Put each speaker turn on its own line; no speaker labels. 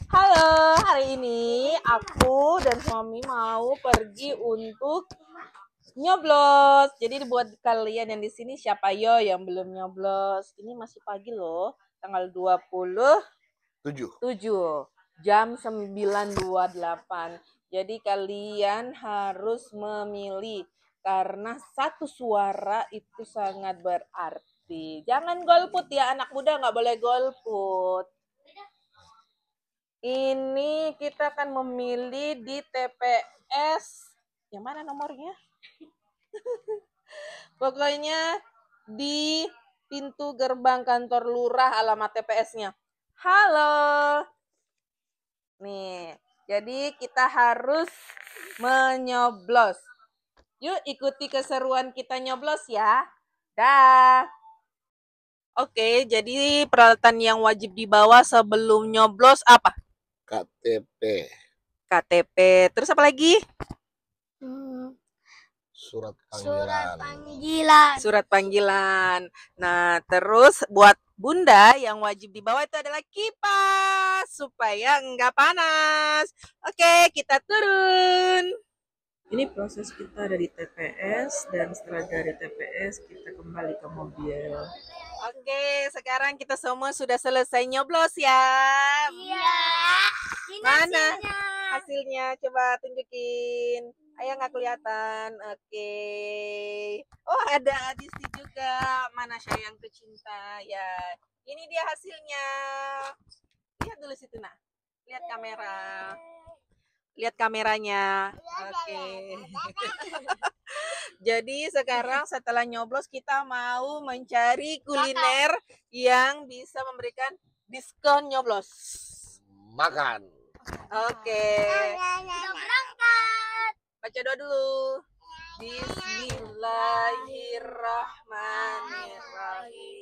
Halo, hari ini aku dan suami mau pergi untuk nyoblos. Jadi buat kalian yang di sini siapa yo yang belum nyoblos? Ini masih pagi loh, tanggal 27 jam 9.28. Jadi kalian harus memilih karena satu suara itu sangat berarti. Jangan golput ya, anak muda nggak boleh golput. Ini kita akan memilih di TPS. Yang mana nomornya? Pokoknya di pintu gerbang kantor lurah alamat TPS-nya. Halo. Nih, jadi kita harus menyoblos. Yuk ikuti keseruan kita nyoblos ya. Dah. Oke, jadi peralatan yang wajib dibawa sebelum nyoblos apa?
KTP,
KTP. Terus apa lagi?
surat
Surat
panggilan.
panggilan.
Surat panggilan. Nah, terus buat Bunda yang wajib dibawa itu adalah kipas supaya enggak panas. Oke, kita turun. Ini proses kita ada di TPS dan setelah dari TPS kita kembali ke mobil. Oke, sekarang kita semua sudah selesai nyoblos ya.
Iya. Ini
Mana
hasilnya.
hasilnya? Coba tunjukin. Ayah nggak kelihatan. Oke. Oh, ada Adisti juga. Mana sayang tercinta? Ya, ini dia hasilnya. Lihat dulu situ, nak. Lihat kamera. Lihat kameranya. Oke. Jadi sekarang setelah nyoblos kita mau mencari kuliner yang bisa memberikan diskon nyoblos.
Makan.
Oke.
Udah berangkat.
Baca doa dulu. Bismillahirrahmanirrahim.